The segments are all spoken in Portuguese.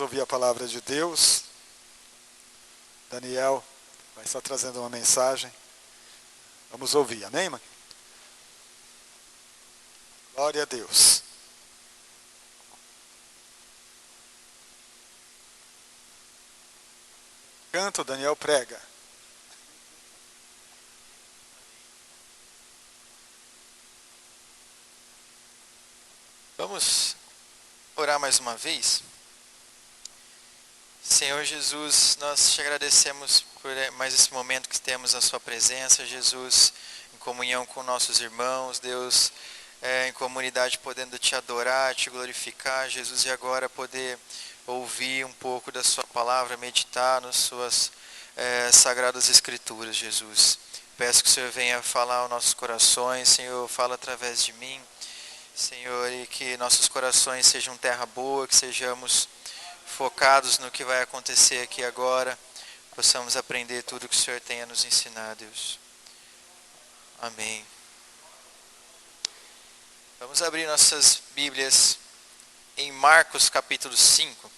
Vamos ouvir a palavra de Deus. Daniel vai estar trazendo uma mensagem. Vamos ouvir, amém, mãe? Glória a Deus. Canto, Daniel prega. Vamos orar mais uma vez? Senhor Jesus, nós te agradecemos por mais esse momento que temos na sua presença, Jesus, em comunhão com nossos irmãos, Deus, em comunidade podendo te adorar, te glorificar, Jesus, e agora poder ouvir um pouco da sua palavra, meditar nas suas sagradas escrituras, Jesus. Peço que o Senhor venha falar aos nossos corações, Senhor, fala através de mim, Senhor, e que nossos corações sejam terra boa, que sejamos focados no que vai acontecer aqui agora, possamos aprender tudo que o Senhor tem a nos ensinar, Deus. Amém. Vamos abrir nossas Bíblias em Marcos capítulo 5.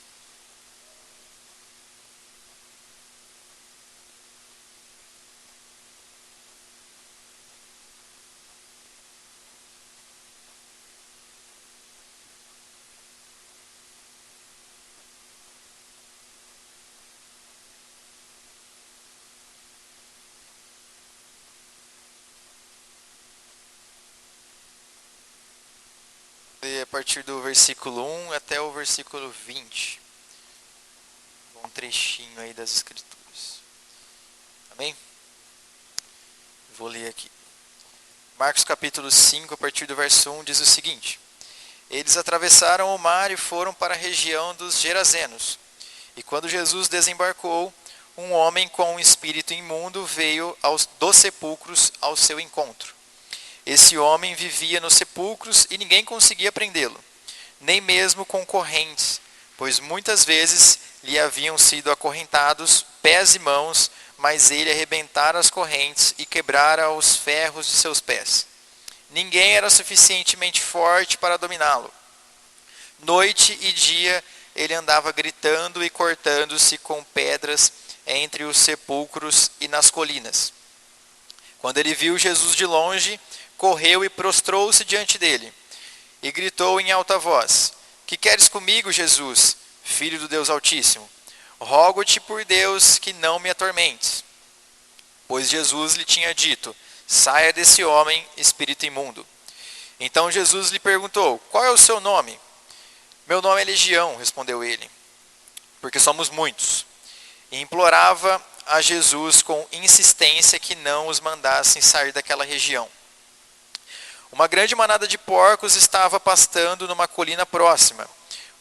A partir do versículo 1 até o versículo 20. Um trechinho aí das Escrituras. Amém? Vou ler aqui. Marcos capítulo 5, a partir do verso 1, diz o seguinte: Eles atravessaram o mar e foram para a região dos Gerazenos. E quando Jesus desembarcou, um homem com um espírito imundo veio dos sepulcros ao seu encontro. Esse homem vivia nos sepulcros e ninguém conseguia prendê-lo, nem mesmo com correntes, pois muitas vezes lhe haviam sido acorrentados pés e mãos, mas ele arrebentara as correntes e quebrara os ferros de seus pés. Ninguém era suficientemente forte para dominá-lo. Noite e dia ele andava gritando e cortando-se com pedras entre os sepulcros e nas colinas. Quando ele viu Jesus de longe, correu e prostrou-se diante dele, e gritou em alta voz: Que queres comigo, Jesus, Filho do Deus Altíssimo? Rogo-te por Deus que não me atormentes. Pois Jesus lhe tinha dito: Saia desse homem, espírito imundo. Então Jesus lhe perguntou: Qual é o seu nome? Meu nome é Legião, respondeu ele, porque somos muitos. E implorava a Jesus com insistência que não os mandassem sair daquela região. Uma grande manada de porcos estava pastando numa colina próxima.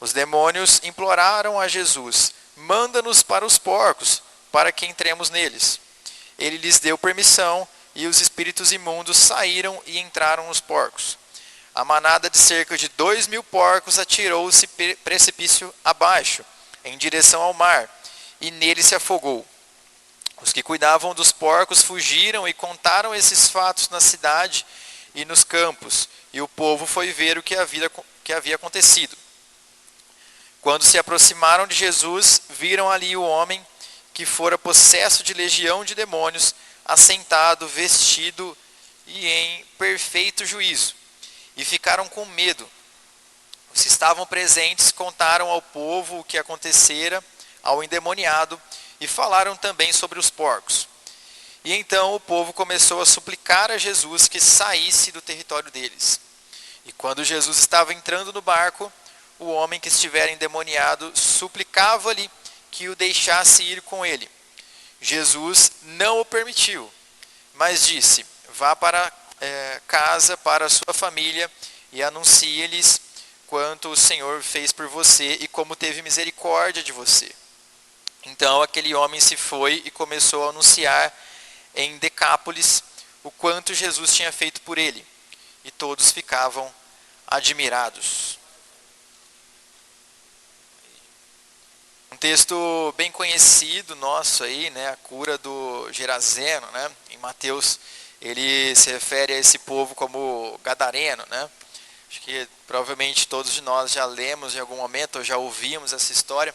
Os demônios imploraram a Jesus: Manda-nos para os porcos, para que entremos neles. Ele lhes deu permissão, e os espíritos imundos saíram e entraram nos porcos. A manada de cerca de 2.000 porcos atirou-se precipício abaixo, em direção ao mar, e nele se afogou. Os que cuidavam dos porcos fugiram e contaram esses fatos na cidade e nos campos, e o povo foi ver o que havia acontecido. Quando se aproximaram de Jesus, viram ali o homem que fora possesso de legião de demônios, assentado, vestido e em perfeito juízo, e ficaram com medo. Os que estavam presentes contaram ao povo o que acontecera ao endemoniado e falaram também sobre os porcos. E então o povo começou a suplicar a Jesus que saísse do território deles. E quando Jesus estava entrando no barco, o homem que estivera endemoniado suplicava-lhe que o deixasse ir com ele. Jesus não o permitiu, mas disse: Vá para casa, para a sua família, e anuncie-lhes quanto o Senhor fez por você e como teve misericórdia de você. Então aquele homem se foi e começou a anunciar em Decápolis o quanto Jesus tinha feito por ele, e todos ficavam admirados. Um texto bem conhecido nosso aí, né, a cura do Gerazeno, né? Em Mateus ele se refere a esse povo como gadareno, né? Acho que provavelmente todos de nós já lemos em algum momento ou já ouvimos essa história.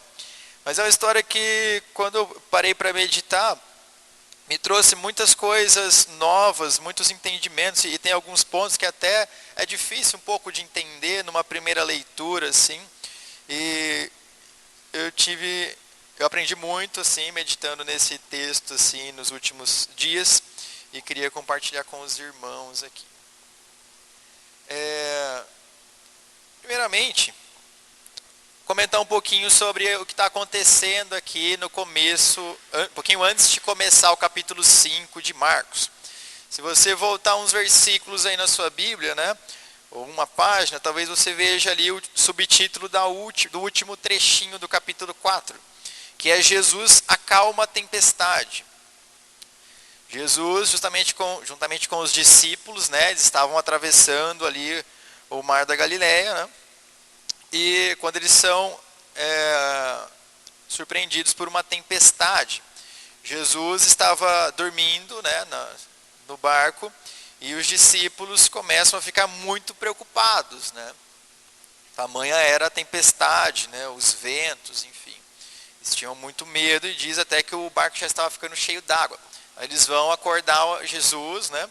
Mas é uma história que, quando eu parei para meditar, me trouxe muitas coisas novas, muitos entendimentos, e tem alguns pontos que até é difícil um pouco de entender numa primeira leitura, assim. E eu aprendi muito, assim, meditando nesse texto, assim, nos últimos dias, e queria compartilhar com os irmãos aqui. Primeiramente, comentar um pouquinho sobre o que está acontecendo aqui no começo, um pouquinho antes de começar o capítulo 5 de Marcos. Se você voltar uns versículos aí na sua Bíblia, né, ou uma página, talvez você veja ali o subtítulo do último trechinho do capítulo 4, que é Jesus acalma a tempestade. Jesus, juntamente com os discípulos, né, eles estavam atravessando ali o mar da Galileia, né, e quando eles são surpreendidos por uma tempestade, Jesus estava dormindo, né, no barco, e os discípulos começam a ficar muito preocupados, né? Tamanha era a tempestade, né, os ventos, enfim. Eles tinham muito medo e diz até que o barco já estava ficando cheio d'água. Aí eles vão acordar Jesus, né?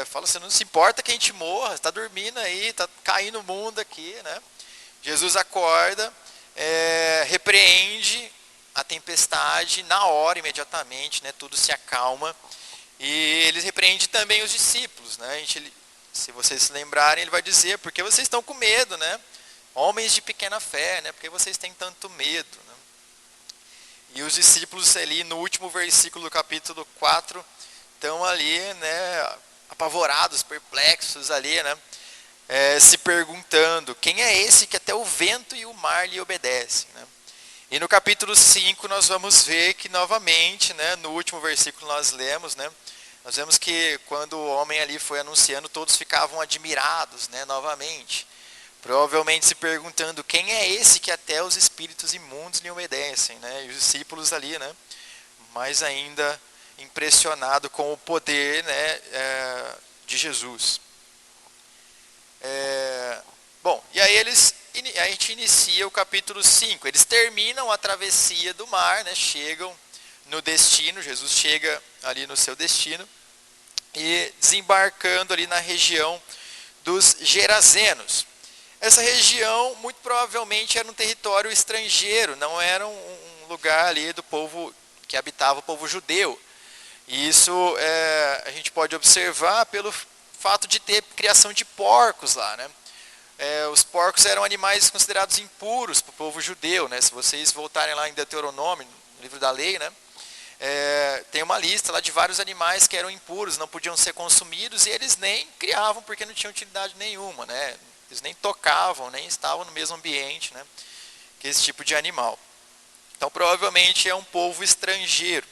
Fala assim, não se importa que a gente morra, está dormindo aí, está caindo o mundo aqui, né? Jesus acorda, repreende a tempestade na hora, imediatamente, né? Tudo se acalma. E ele repreende também os discípulos, né? Se vocês se lembrarem, ele vai dizer, porque vocês estão com medo, né? Homens de pequena fé, né? Porque vocês têm tanto medo, né? E os discípulos ali no último versículo do capítulo 4 estão ali, né, apavorados, perplexos ali, né? Se perguntando, quem é esse que até o vento e o mar lhe obedecem, né? E no capítulo 5 nós vamos ver que novamente, né, no último versículo nós lemos, né, nós vemos que quando o homem ali foi anunciando, todos ficavam admirados, né, novamente. Provavelmente se perguntando, quem é esse que até os espíritos imundos lhe obedecem, né? E os discípulos ali, né, mais ainda impressionado com o poder, né, de Jesus. Bom, e aí a gente inicia o capítulo 5. Eles terminam a travessia do mar, né, chegam no destino, Jesus chega ali no seu destino, e desembarcando ali na região dos Gerazenos. Essa região, muito provavelmente, era um território estrangeiro, não era um lugar ali do povo que habitava o povo judeu. E isso a gente pode observar pelo fato de ter criação de porcos lá, né? Os porcos eram animais considerados impuros para o povo judeu, né? Se vocês voltarem lá em Deuteronômio, no livro da lei, né? Tem uma lista lá de vários animais que eram impuros, não podiam ser consumidos, e eles nem criavam porque não tinham utilidade nenhuma, né? Eles nem tocavam, nem estavam no mesmo ambiente, né, que esse tipo de animal. Então, provavelmente é um povo estrangeiro.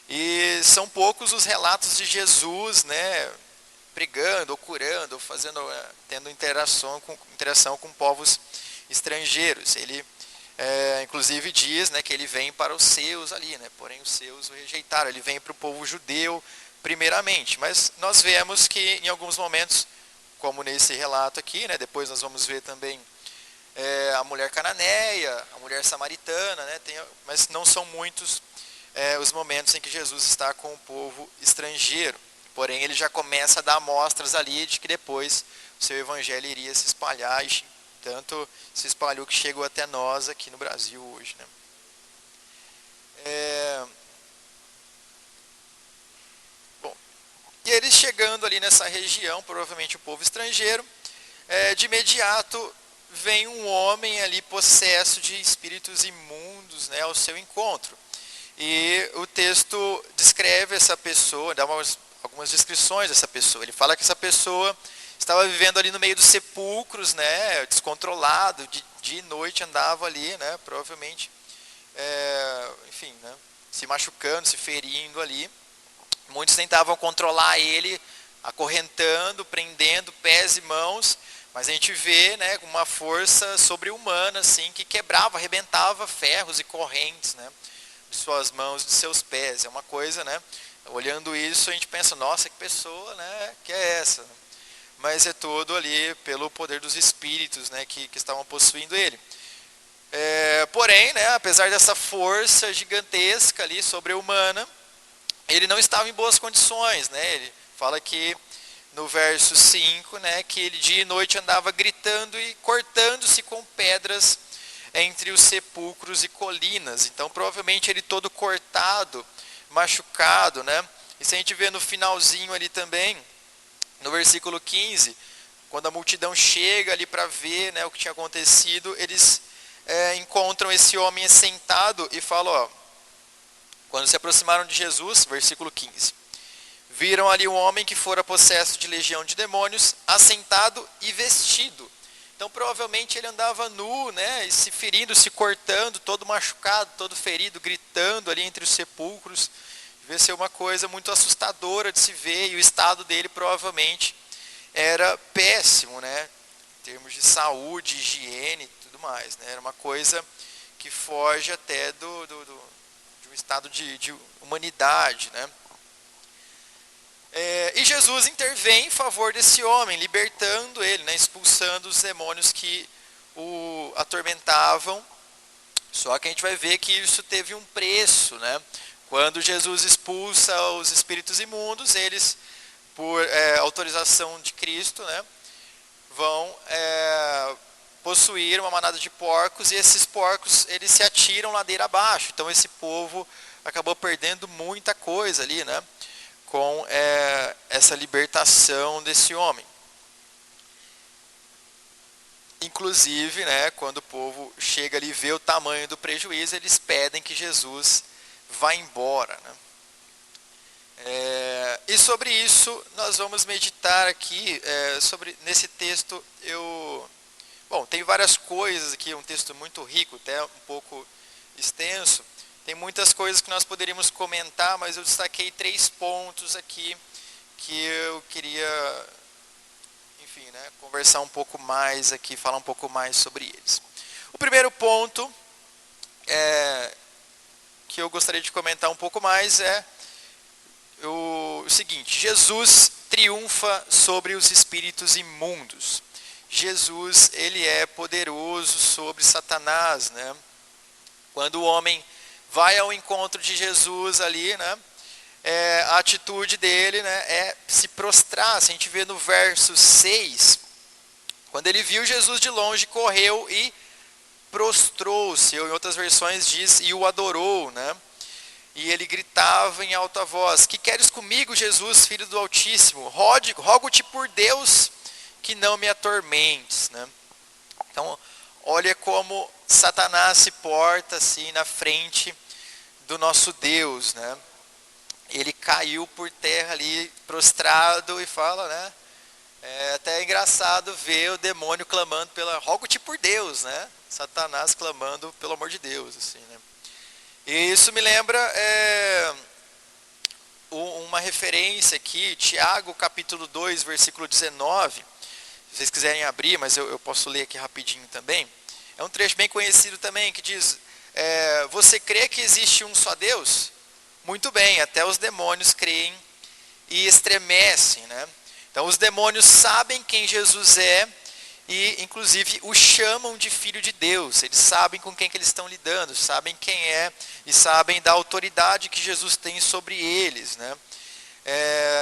E são poucos os relatos de Jesus, né, pregando, ou curando, ou tendo interação com povos estrangeiros. Ele, inclusive, diz, né, que ele vem para os seus ali, né, porém os seus o rejeitaram. Ele vem para o povo judeu primeiramente. Mas nós vemos que, em alguns momentos, como nesse relato aqui, né, depois nós vamos ver também a mulher cananeia, a mulher samaritana, né, mas não são muitos os momentos em que Jesus está com o povo estrangeiro. Porém, ele já começa a dar amostras ali de que depois o seu evangelho iria se espalhar, e tanto se espalhou que chegou até nós aqui no Brasil hoje, né. E eles chegando ali nessa região, provavelmente o povo estrangeiro, de imediato vem um homem ali possesso de espíritos imundos, né, ao seu encontro. E o texto descreve essa pessoa, dá algumas descrições dessa pessoa. Ele fala que essa pessoa estava vivendo ali no meio dos sepulcros, né, descontrolado, de dia e noite andava ali, né, provavelmente, enfim, né, se machucando, se ferindo ali. Muitos tentavam controlar ele, acorrentando, prendendo pés e mãos, mas a gente vê, né, uma força sobre-humana, assim, que quebrava, arrebentava ferros e correntes, né, de suas mãos e de seus pés. É uma coisa, né, olhando isso a gente pensa, nossa, que pessoa, né, que é essa? mas é todo ali pelo poder dos espíritos, né, que estavam possuindo ele. Porém, né, apesar dessa força gigantesca ali, sobre-humana, ele não estava em boas condições, né? Ele fala que no verso 5, né, que ele dia e noite andava gritando e cortando-se com pedras entre os sepulcros e colinas. Então, provavelmente ele todo cortado, machucado, né? E se a gente vê no finalzinho ali também, no versículo 15, quando a multidão chega ali para ver, né, o que tinha acontecido, eles encontram esse homem sentado e falam, ó, quando se aproximaram de Jesus, versículo 15, viram ali um homem que fora possesso de legião de demônios, assentado e vestido. Então provavelmente ele andava nu, né, e se ferindo, se cortando, todo machucado, todo ferido, gritando ali entre os sepulcros. Devia ser uma coisa muito assustadora de se ver, e o estado dele provavelmente era péssimo, né, em termos de saúde, higiene e tudo mais, né, era uma coisa que foge até de um estado de humanidade, né. E Jesus intervém em favor desse homem, libertando ele, né, expulsando os demônios que o atormentavam. Só que a gente vai ver que isso teve um preço, né? Quando Jesus expulsa os espíritos imundos, eles, por autorização de Cristo, né, vão possuir uma manada de porcos, e esses porcos eles se atiram ladeira abaixo. Então esse povo acabou perdendo muita coisa ali, né, com essa libertação desse homem. Inclusive, né, quando o povo chega ali e vê o tamanho do prejuízo, eles pedem que Jesus vá embora, né? E sobre isso nós vamos meditar aqui, nesse texto. Bom, tem várias coisas aqui, um texto muito rico, até um pouco extenso. Tem muitas coisas que nós poderíamos comentar, mas eu destaquei 3 pontos aqui que eu queria, enfim, né, conversar um pouco mais aqui, falar um pouco mais sobre eles. O primeiro ponto que eu gostaria de comentar um pouco mais é o seguinte: Jesus triunfa sobre os espíritos imundos. Jesus, ele é poderoso sobre Satanás, né? Quando o homem vai ao encontro de Jesus ali, né, a atitude dele, né, é se prostrar. Se a gente vê no verso 6, quando ele viu Jesus de longe, correu e prostrou-se, ou em outras versões diz, e o adorou, né? E ele gritava em alta voz: que queres comigo, Jesus, filho do Altíssimo? Rogo-te por Deus que não me atormentes, né? Então, olha como Satanás se porta assim na frente do nosso Deus, né? Ele caiu por terra ali, prostrado, e fala, né? É até engraçado ver o demônio clamando rogo-te por Deus, né? Satanás clamando pelo amor de Deus, assim, né? E isso me lembra uma referência aqui, Tiago capítulo 2, versículo 19. Se vocês quiserem abrir, mas eu posso ler aqui rapidinho também. É um trecho bem conhecido também, que diz: você crê que existe um só Deus? Muito bem, até os demônios creem e estremecem, né? Então os demônios sabem quem Jesus é e inclusive o chamam de filho de Deus. Eles sabem com quem que eles estão lidando, sabem quem é e sabem da autoridade que Jesus tem sobre eles, né?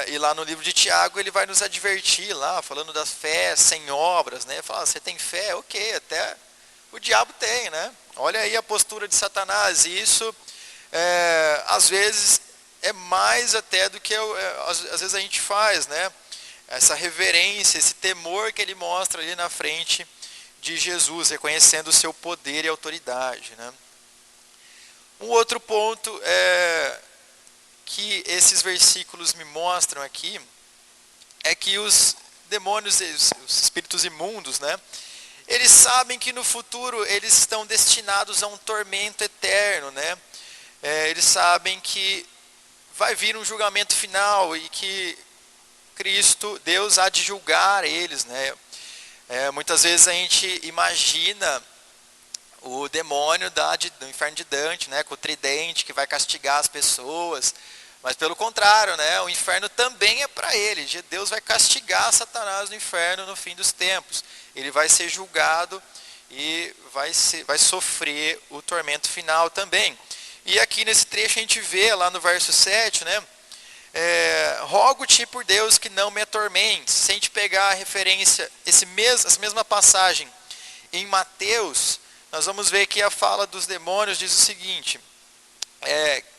E lá no livro de Tiago ele vai nos advertir lá, falando da fé sem obras, né? Fala, você tem fé? Ok, até o diabo tem, né? Olha aí a postura de Satanás. E isso às vezes é mais até do que às vezes a gente faz, né? Essa reverência, esse temor que ele mostra ali na frente de Jesus, reconhecendo o seu poder e autoridade, né? Um outro ponto que esses versículos me mostram aqui é que os demônios, os espíritos imundos, né, eles sabem que no futuro eles estão destinados a um tormento eterno, né? Eles sabem que vai vir um julgamento final e que Cristo, Deus, há de julgar eles, né? Muitas vezes a gente imagina o demônio do inferno de Dante, né, com o tridente que vai castigar as pessoas, Mas pelo contrário, né, o inferno também é para ele. Deus vai castigar Satanás no inferno no fim dos tempos. Ele vai ser julgado e vai sofrer o tormento final também. E aqui nesse trecho a gente vê lá no verso 7, né? Rogo-te por Deus que não me atormentes. Se a gente pegar a referência, essa mesma passagem em Mateus, nós vamos ver que a fala dos demônios diz o seguinte: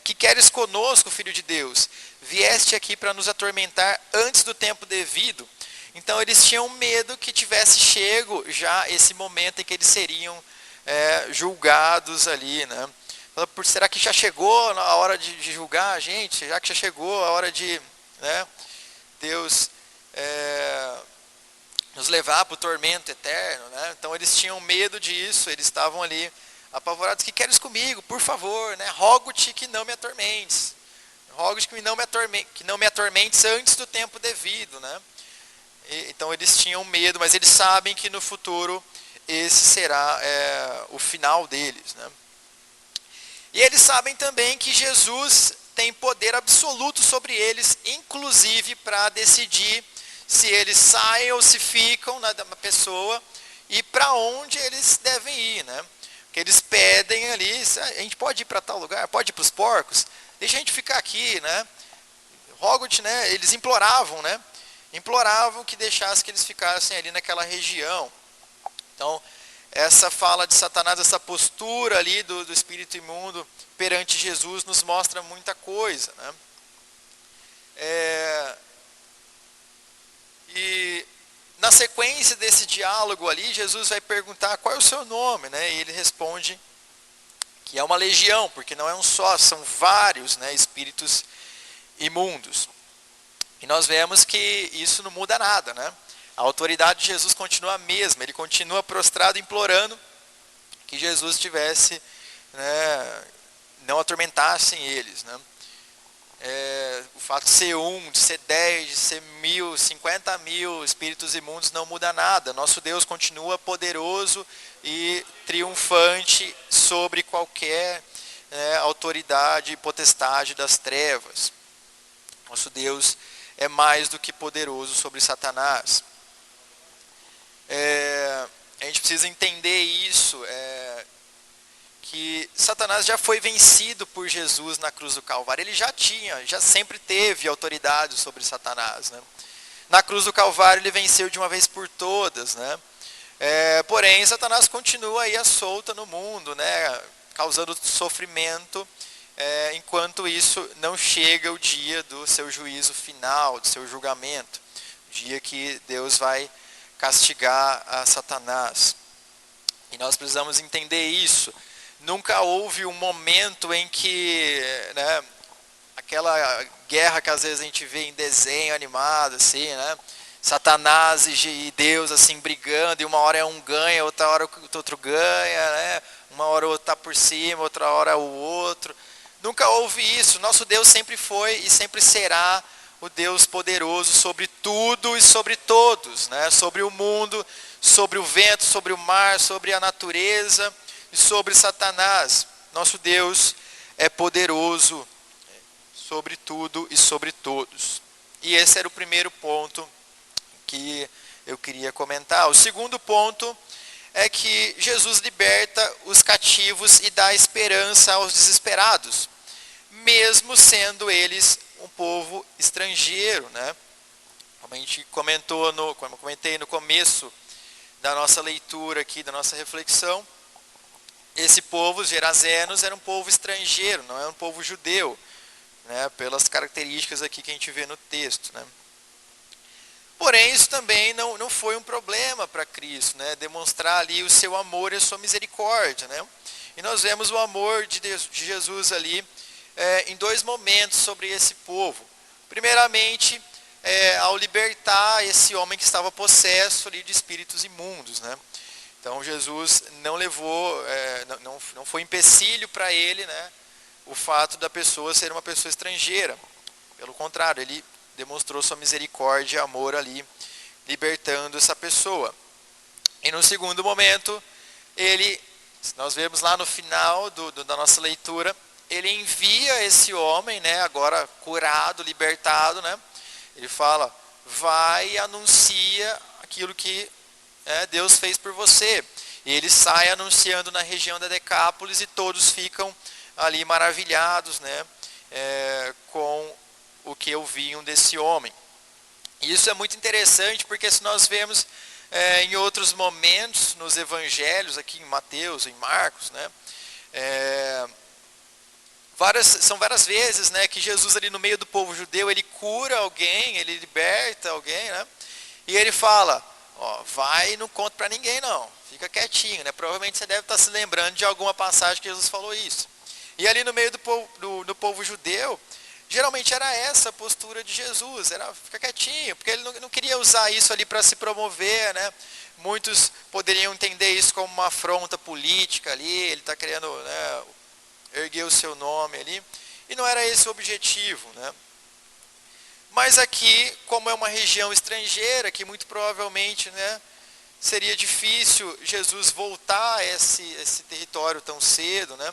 que queres conosco, filho de Deus? Vieste aqui para nos atormentar antes do tempo devido. Então eles tinham medo que tivesse chego já esse momento em que eles seriam julgados ali, né? Será que já chegou a hora de julgar a gente? Será que já chegou a hora de, né, Deus nos levar para o tormento eterno, né? Então eles tinham medo disso, eles estavam ali apavorados. Que queres comigo? Por favor, né? Rogo-te que não me atormentes. Rogo-te que não me atormentes antes do tempo devido, né? Então eles tinham medo, mas eles sabem que no futuro esse será o final deles, né? E eles sabem também que Jesus tem poder absoluto sobre eles, inclusive para decidir se eles saem ou se ficam na pessoa e para onde eles devem ir, né? Porque eles pedem ali, a gente pode ir para tal lugar, pode ir para os porcos, deixa a gente ficar aqui, né? Rogo-te, né? Eles imploravam, né? Imploravam que deixasse que eles ficassem ali naquela região. Então, essa fala de Satanás, essa postura ali do espírito imundo perante Jesus nos mostra muita coisa, né? E na sequência desse diálogo ali, Jesus vai perguntar qual é o seu nome, né? E ele responde que é uma legião, porque não é um só, são vários, né, espíritos imundos. E nós vemos que isso não muda nada, né? A autoridade de Jesus continua a mesma, ele continua prostrado implorando que Jesus tivesse, né, não atormentassem eles, né? O fato de ser de ser 10, de ser 1000, 50 mil espíritos imundos não muda nada. Nosso Deus continua poderoso e triunfante sobre qualquer autoridade e potestade das trevas. Nosso Deus é mais do que poderoso sobre Satanás. A gente precisa entender isso, que Satanás já foi vencido por Jesus na cruz do Calvário. Ele já sempre teve autoridade sobre Satanás, né? Na cruz do Calvário ele venceu de uma vez por todas, né? Porém, Satanás continua aí à solta no mundo, né? Causando sofrimento, enquanto isso não chega o dia do seu juízo final, do seu julgamento, o dia que Deus vai castigar a Satanás. E nós precisamos entender isso. Nunca houve um momento em que, né, aquela guerra que às vezes a gente vê em desenho animado, assim, né, Satanás e Deus assim brigando, e uma hora um ganha, outra hora o outro ganha, né, uma hora o outro está por cima, outra hora o outro. Nunca houve isso. Nosso Deus sempre foi e sempre será o Deus poderoso sobre tudo e sobre todos, né? Sobre o mundo, sobre o vento, sobre o mar, sobre a natureza e sobre Satanás. Nosso Deus é poderoso sobre tudo e sobre todos. E esse era o primeiro ponto que eu queria comentar. O segundo ponto é que Jesus liberta os cativos e dá esperança aos desesperados, mesmo sendo eles um povo estrangeiro, né? Como a gente como eu comentei no começo da nossa leitura aqui, da nossa reflexão, esse povo, os gerazenos, era um povo estrangeiro, não é um povo judeu, né? Pelas características aqui que a gente vê no texto, né? Porém, isso também não foi um problema para Cristo, né? Demonstrar ali o seu amor e a sua misericórdia, né? E nós vemos o amor de Jesus ali em dois momentos sobre esse povo. Primeiramente, ao libertar esse homem que estava possesso ali de espíritos imundos, né? Então Jesus não levou, não foi empecilho para ele, né, o fato da pessoa ser uma pessoa estrangeira. Pelo contrário, ele demonstrou sua misericórdia e amor ali, libertando essa pessoa. E no segundo momento, nós vemos lá no final da nossa leitura, ele envia esse homem, né, agora curado, libertado, né? Ele fala, vai e anuncia aquilo que Deus fez por você. E ele sai anunciando na região da Decápolis e todos ficam ali maravilhados, né, com o que ouviam desse homem. E isso é muito interessante porque se nós vemos em outros momentos nos evangelhos, aqui em Mateus, em Marcos, né, são várias vezes, né, que Jesus ali no meio do povo judeu, ele cura alguém, ele liberta alguém, né, e ele fala, vai e não conta para ninguém não, fica quietinho, né, provavelmente você deve estar se lembrando de alguma passagem que Jesus falou isso. E ali no meio do povo judeu, geralmente era essa a postura de Jesus, era ficar quietinho, porque ele não queria usar isso ali para se promover, né? Muitos poderiam entender isso como uma afronta política ali, ele está querendo, né, erguer o seu nome ali, e não era esse o objetivo, né? Mas aqui, como é uma região estrangeira, que muito provavelmente, né, seria difícil Jesus voltar a esse território tão cedo, né?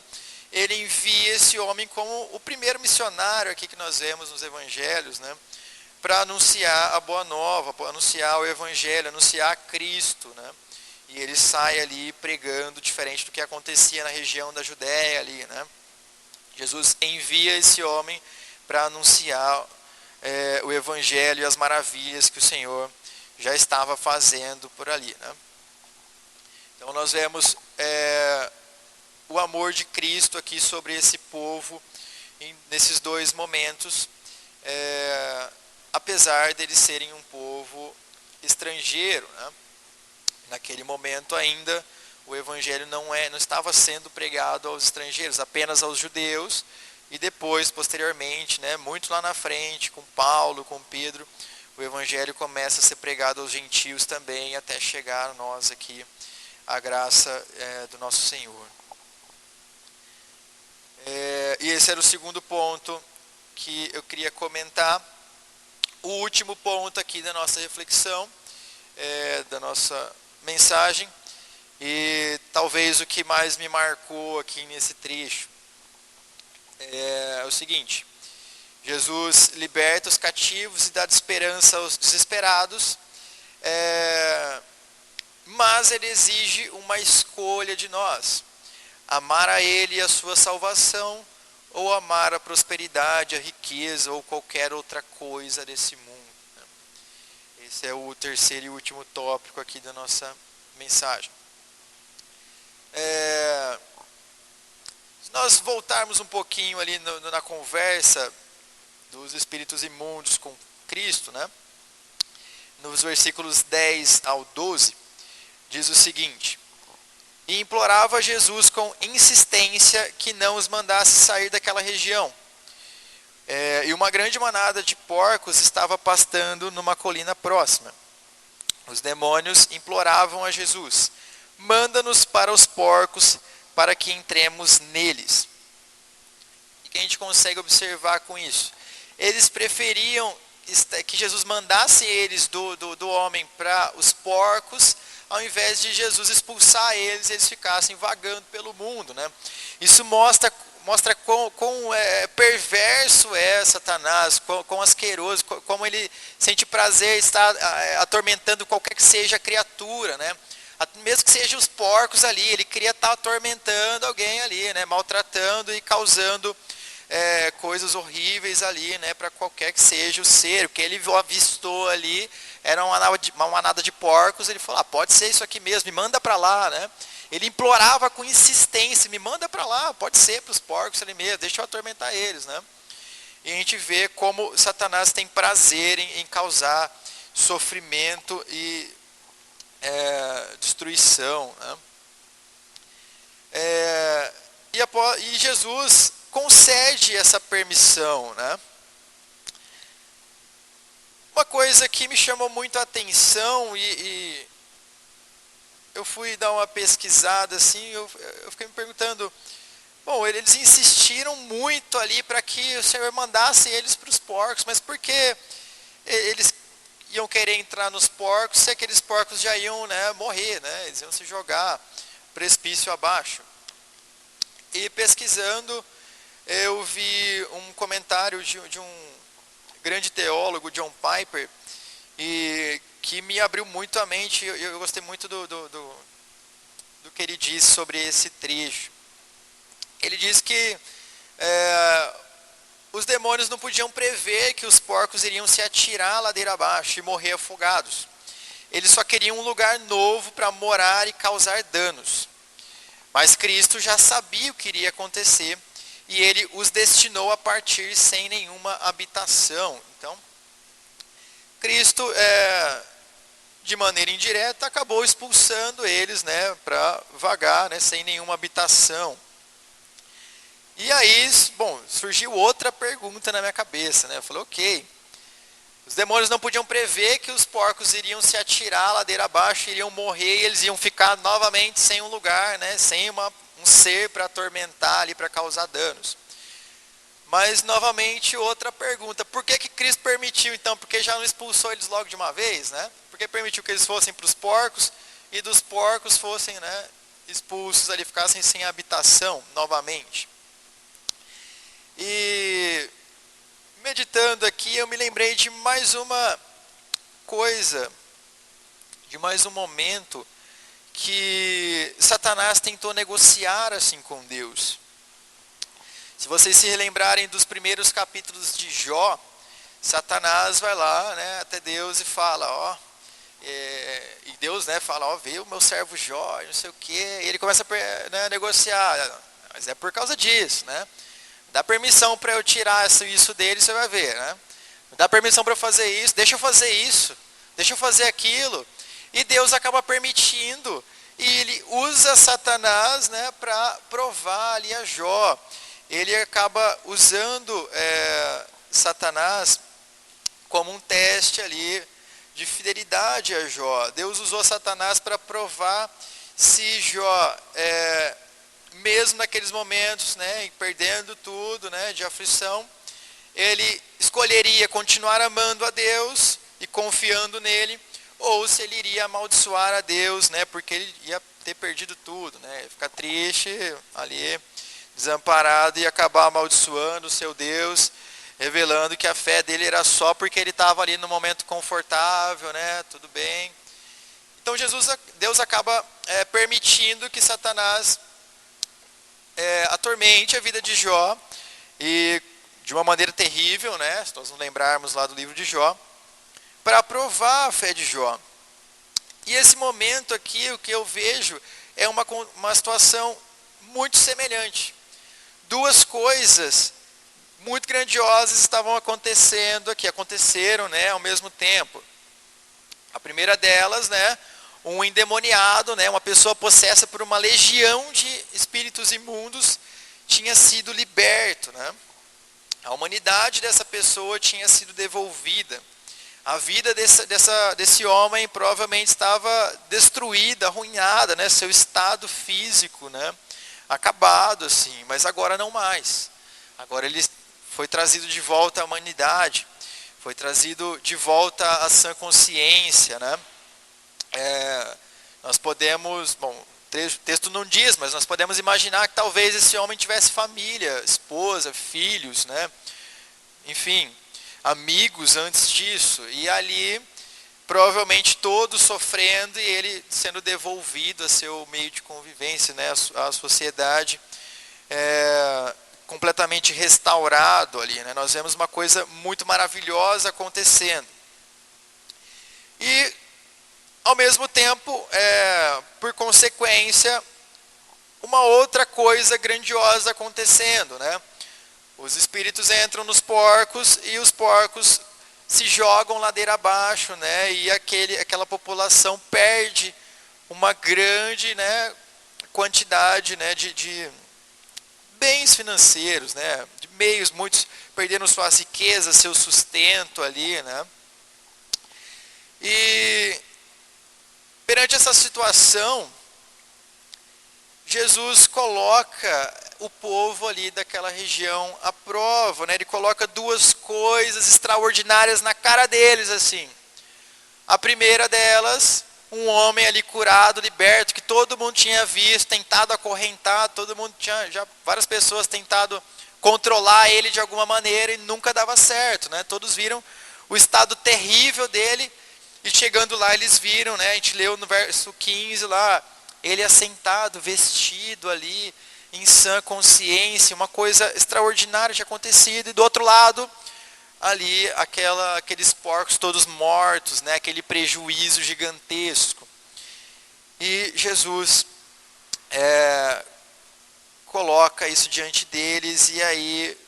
Ele envia esse homem como o primeiro missionário aqui que nós vemos nos evangelhos, né, para anunciar a boa nova, para anunciar o evangelho, anunciar Cristo, né? E ele sai ali pregando diferente do que acontecia na região da Judéia ali, né? Jesus envia esse homem para anunciar o evangelho e as maravilhas que o Senhor já estava fazendo por ali, né? Então nós vemos o amor de Cristo aqui sobre esse povo nesses dois momentos, apesar deles serem um povo estrangeiro, né? Naquele momento ainda o evangelho não estava sendo pregado aos estrangeiros, apenas aos judeus, e depois, posteriormente, né, muito lá na frente, com Paulo, com Pedro, o evangelho começa a ser pregado aos gentios também, até chegar a nós aqui, a graça do nosso Senhor. E esse era o segundo ponto que eu queria comentar. O último ponto aqui da nossa reflexão, da nossa mensagem, e talvez o que mais me marcou aqui nesse trecho, é o seguinte: Jesus liberta os cativos e dá esperança aos desesperados, mas ele exige uma escolha de nós: amar a ele e a sua salvação, ou amar a prosperidade, a riqueza ou qualquer outra coisa desse mundo. Esse é o terceiro e último tópico aqui da nossa mensagem. Se nós voltarmos um pouquinho ali na conversa dos espíritos imundos com Cristo, né, nos versículos 10 ao 12, diz o seguinte: e implorava a Jesus com insistência que não os mandasse sair daquela região. E uma grande manada de porcos estava pastando numa colina próxima. Os demônios imploravam a Jesus: manda-nos para os porcos, para que entremos neles. O que a gente consegue observar com isso? Eles preferiam que Jesus mandasse eles do homem para os porcos, ao invés de Jesus expulsar eles ficassem vagando pelo mundo, né? Isso mostra quão perverso é Satanás, quão asqueroso, como ele sente prazer em estar atormentando qualquer que seja a criatura, né? Mesmo que sejam os porcos ali, ele queria estar atormentando alguém ali, né? Maltratando e causando coisas horríveis ali, né? Para qualquer que seja o ser. O que ele avistou ali era uma manada de porcos. Ele falou: pode ser isso aqui mesmo, me manda para lá, né? Ele implorava com insistência: me manda para lá, pode ser para os porcos ali mesmo, deixa eu atormentar eles, né? E a gente vê como Satanás tem prazer em causar sofrimento e destruição, né? E Jesus concede essa permissão, né? Uma coisa que me chamou muito a atenção e eu fui dar uma pesquisada assim, eu fiquei me perguntando, bom, eles insistiram muito ali para que o Senhor mandasse eles para os porcos, mas por que eles iam querer entrar nos porcos se aqueles porcos já iam, né, morrer, né? Eles iam se jogar precipício abaixo. E pesquisando, eu vi um comentário de um grande teólogo, John Piper, e que me abriu muito a mente. Eu gostei muito do que ele disse sobre esse trecho. Ele diz que os demônios não podiam prever que os porcos iriam se atirar a ladeira abaixo e morrer afogados. Eles só queriam um lugar novo para morar e causar danos. Mas Cristo já sabia o que iria acontecer e ele os destinou a partir sem nenhuma habitação. Então, Cristo, de maneira indireta, acabou expulsando eles, né, para vagar, né, sem nenhuma habitação. E aí, bom, surgiu outra pergunta na minha cabeça, né? Eu falei, ok, os demônios não podiam prever que os porcos iriam se atirar a ladeira abaixo, iriam morrer e eles iam ficar novamente sem um lugar, né, sem um ser para atormentar ali, para causar danos. Mas, novamente, outra pergunta. Por que Cristo permitiu, então? Porque já não expulsou eles logo de uma vez, né? Por que permitiu que eles fossem para os porcos e dos porcos fossem, né, expulsos ali, ficassem sem habitação novamente? E, meditando aqui, eu me lembrei de mais uma coisa, de mais um momento que Satanás tentou negociar assim com Deus. Se vocês se relembrarem dos primeiros capítulos de Jó, Satanás vai lá, né, até Deus e fala, e Deus, né, fala, vê o meu servo Jó, não sei o quê, e ele começa a negociar, mas é por causa disso, né? Dá permissão para eu tirar isso dele, você vai ver, né? Dá permissão para eu fazer isso, deixa eu fazer isso, deixa eu fazer aquilo. E Deus acaba permitindo, e ele usa Satanás, né, para provar ali a Jó. Ele acaba usando Satanás como um teste ali de fidelidade a Jó. Deus usou Satanás para provar se Jó, mesmo naqueles momentos, né, perdendo tudo, né, de aflição, ele escolheria continuar amando a Deus e confiando nele, ou se ele iria amaldiçoar a Deus, né, porque ele ia ter perdido tudo, né, ia ficar triste ali, desamparado, e acabar amaldiçoando o seu Deus, revelando que a fé dele era só porque ele estava ali no momento confortável, né, tudo bem. Então Deus acaba permitindo que Satanás atormente a vida de Jó, e de uma maneira terrível, né, se nós não lembrarmos lá do livro de Jó, para provar a fé de Jó. E esse momento aqui, o que eu vejo é uma situação muito semelhante. Duas coisas muito grandiosas estavam acontecendo aqui, aconteceram, né, ao mesmo tempo. A primeira delas, né, um endemoniado, né, uma pessoa possessa por uma legião de espíritos imundos, tinha sido liberto, né? A humanidade dessa pessoa tinha sido devolvida. A vida desse homem provavelmente estava destruída, arruinada, né? Seu estado físico, né, acabado assim, mas agora não mais. Agora ele foi trazido de volta à humanidade, foi trazido de volta à sã consciência, né? Nós podemos, bom, o texto não diz, mas nós podemos imaginar que talvez esse homem tivesse família, esposa, filhos, né? Enfim, amigos antes disso, e ali provavelmente todos sofrendo e ele sendo devolvido a seu meio de convivência, né, à sociedade, completamente restaurado ali, né? Nós vemos uma coisa muito maravilhosa acontecendo. E ao mesmo tempo, por consequência, uma outra coisa grandiosa acontecendo, né? Os espíritos entram nos porcos e os porcos se jogam ladeira abaixo, né? E aquela população perde uma grande, né, quantidade, né, de bens financeiros, né? De meios, muitos perdendo suas riquezas, seu sustento ali, né? E perante essa situação, Jesus coloca o povo ali daquela região à prova, né? Ele coloca duas coisas extraordinárias na cara deles, assim. A primeira delas, um homem ali curado, liberto, que todo mundo tinha visto, tentado acorrentar, todo mundo tinha, já várias pessoas tentado controlar ele de alguma maneira e nunca dava certo, né? Todos viram o estado terrível dele e chegando lá eles viram, né? A gente leu no verso 15 lá, ele assentado, vestido ali, em sã consciência, uma coisa extraordinária tinha acontecido, e do outro lado, ali, aqueles porcos todos mortos, né? Aquele prejuízo gigantesco. E Jesus coloca isso diante deles, e aí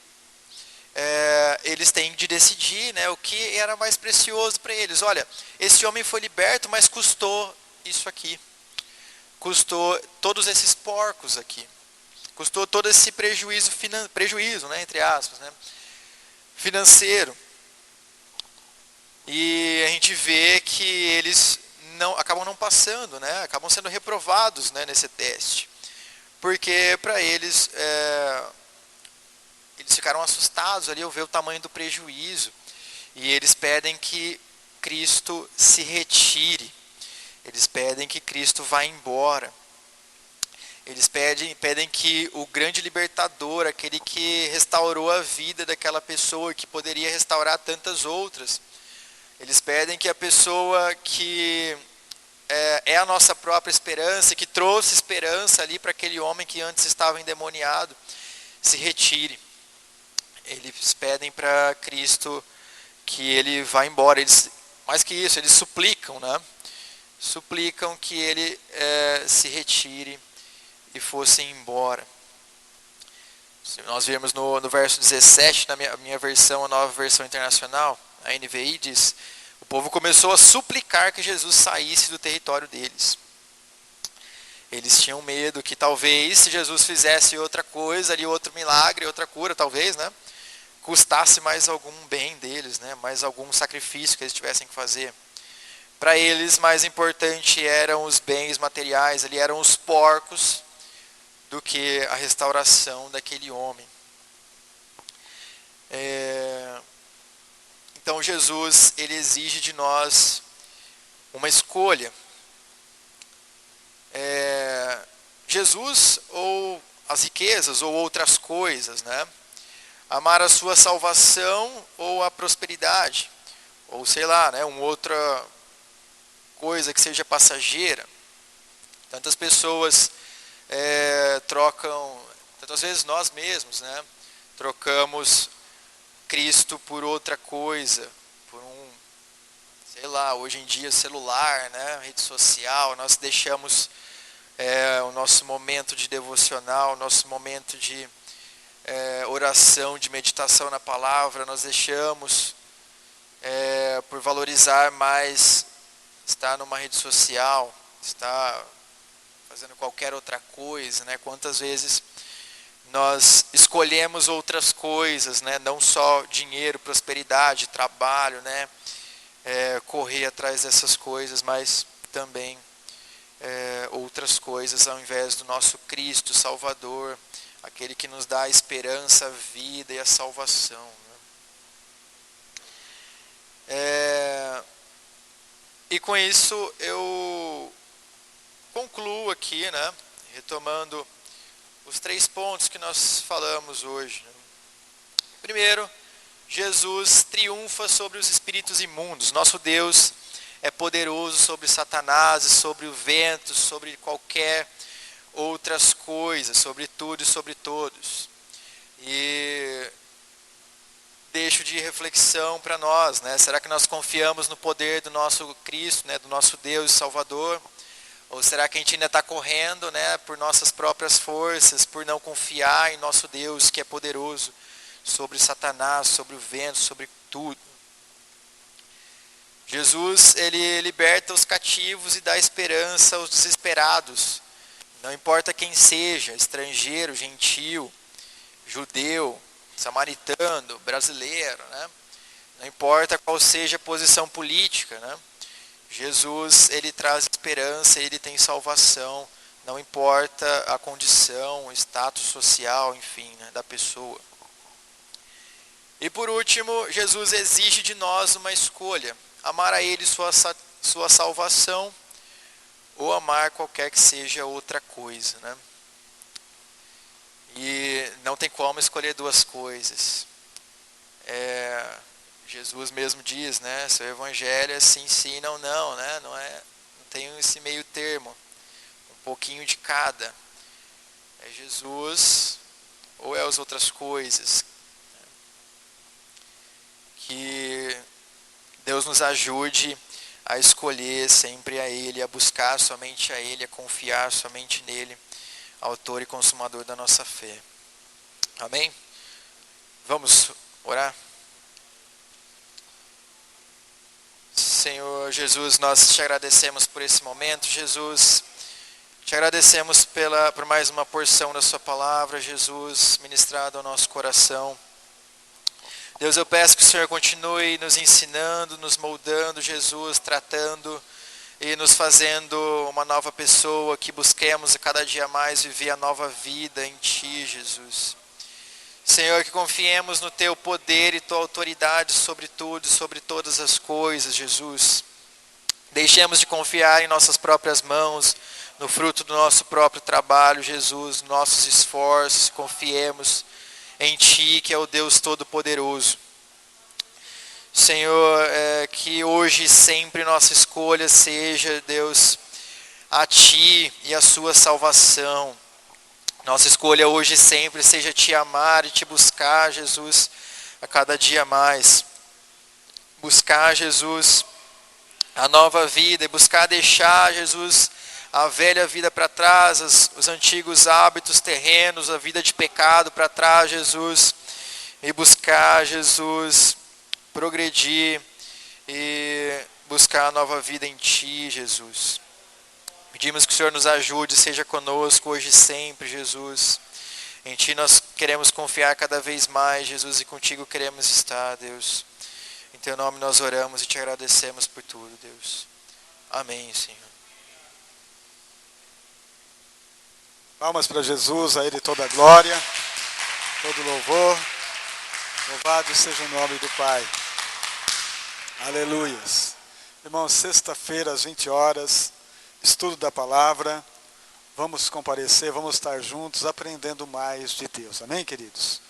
eles têm de decidir, né, o que era mais precioso para eles. Olha, esse homem foi liberto, mas custou isso aqui. Custou todos esses porcos aqui. Custou todo esse prejuízo, né, entre aspas, né, financeiro. E a gente vê que eles acabam não passando, né, acabam sendo reprovados, né, nesse teste. Porque para eles, eles ficaram assustados ali ao ver o tamanho do prejuízo. E eles pedem que Cristo se retire. Eles pedem que Cristo vá embora. Eles pedem que o grande libertador, aquele que restaurou a vida daquela pessoa e que poderia restaurar tantas outras, eles pedem que a pessoa que é a nossa própria esperança, que trouxe esperança ali para aquele homem que antes estava endemoniado, se retire. Eles pedem para Cristo que ele vá embora. Eles, mais que isso, eles suplicam, né? Suplicam que ele se retire e fosse embora. Se nós vemos no verso 17, na minha versão, a nova versão internacional, a NVI diz: o povo começou a suplicar que Jesus saísse do território deles. Eles tinham medo que talvez, se Jesus fizesse outra coisa ali, outro milagre, outra cura, talvez, né, custasse mais algum bem deles, né, mais algum sacrifício que eles tivessem que fazer. Para eles, mais importante eram os bens materiais, ali eram os porcos, do que a restauração daquele homem. Então Jesus, ele exige de nós uma escolha. Jesus ou as riquezas ou outras coisas, né? Amar a sua salvação ou a prosperidade, ou sei lá, né, uma outra coisa que seja passageira. Tantas pessoas trocam, tantas vezes nós mesmos, né, trocamos Cristo por outra coisa, por sei lá, hoje em dia celular, né, rede social. Nós deixamos o nosso momento de devocional, o nosso momento de oração, de meditação na palavra, nós deixamos por valorizar mais estar numa rede social, estar fazendo qualquer outra coisa, né? Quantas vezes nós escolhemos outras coisas, né? Não só dinheiro, prosperidade, trabalho, né? Correr atrás dessas coisas, mas também outras coisas ao invés do nosso Cristo Salvador, aquele que nos dá a esperança, a vida e a salvação, né? E com isso eu concluo aqui, né, retomando os 3 pontos que nós falamos hoje. Primeiro, Jesus triunfa sobre os espíritos imundos. Nosso Deus é poderoso sobre Satanás, sobre o vento, sobre qualquer outras coisas, sobre tudo e sobre todos. E deixo de reflexão para nós, né? Será que nós confiamos no poder do nosso Cristo, né, do nosso Deus e Salvador? Ou será que a gente ainda está correndo, né, por nossas próprias forças, por não confiar em nosso Deus que é poderoso sobre Satanás, sobre o vento, sobre tudo? Jesus, ele liberta os cativos e dá esperança aos desesperados. Não importa quem seja, estrangeiro, gentil, judeu, samaritano, brasileiro, né? Não importa qual seja a posição política, né? Jesus, ele traz esperança, ele tem salvação, não importa a condição, o status social, enfim, né, da pessoa. E por último, Jesus exige de nós uma escolha: amar a ele sua salvação ou amar qualquer que seja outra coisa, né? E não tem como escolher duas coisas. Jesus mesmo diz, né? Seu evangelho é sim, sim, não, não, né? Não tem esse meio termo. Um pouquinho de cada. É Jesus ou é as outras coisas. Que Deus nos ajude a escolher sempre a Ele, a buscar somente a Ele, a confiar somente nele, autor e consumador da nossa fé. Amém? Vamos orar? Senhor Jesus, nós te agradecemos por esse momento, Jesus. Te agradecemos por mais uma porção da sua palavra, Jesus, ministrada ao nosso coração. Deus, eu peço que o Senhor continue nos ensinando, nos moldando, Jesus, tratando e nos fazendo uma nova pessoa, que busquemos a cada dia mais viver a nova vida em Ti, Jesus. Senhor, que confiemos no Teu poder e Tua autoridade sobre tudo e sobre todas as coisas, Jesus. Deixemos de confiar em nossas próprias mãos, no fruto do nosso próprio trabalho, Jesus, nossos esforços, confiemos em Ti, que é o Deus Todo-Poderoso. Senhor, que hoje e sempre nossa escolha seja, Deus, a Ti e a Sua salvação. Nossa escolha hoje e sempre seja Te amar e Te buscar, Jesus, a cada dia mais. Buscar, Jesus, a nova vida e buscar deixar, Jesus, a velha vida para trás, os antigos hábitos terrenos, a vida de pecado para trás, Jesus, e buscar, Jesus, progredir e buscar a nova vida em Ti, Jesus. Pedimos que o Senhor nos ajude, seja conosco hoje e sempre, Jesus. Em Ti nós queremos confiar cada vez mais, Jesus, e contigo queremos estar, Deus. Em Teu nome nós oramos e Te agradecemos por tudo, Deus. Amém, Senhor. Palmas para Jesus, a Ele toda a glória, todo louvor. Louvado seja o nome do Pai. Aleluias. Irmãos, sexta-feira às 20 horas, estudo da palavra. Vamos comparecer, vamos estar juntos, aprendendo mais de Deus. Amém, queridos?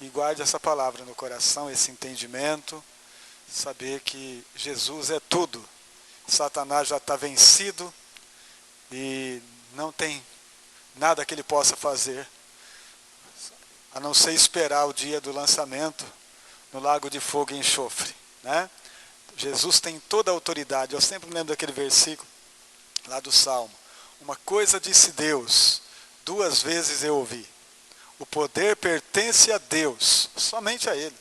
E guarde essa palavra no coração, esse entendimento. Saber que Jesus é tudo. Satanás já está vencido e não tem nada que ele possa fazer, a não ser esperar o dia do lançamento no lago de fogo e enxofre, né? Jesus tem toda a autoridade. Eu sempre lembro daquele versículo lá do Salmo. Uma coisa disse Deus, duas vezes eu ouvi. O poder pertence a Deus, somente a Ele.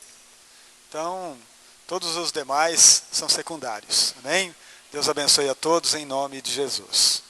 Então, todos os demais são secundários. Amém? Deus abençoe a todos em nome de Jesus.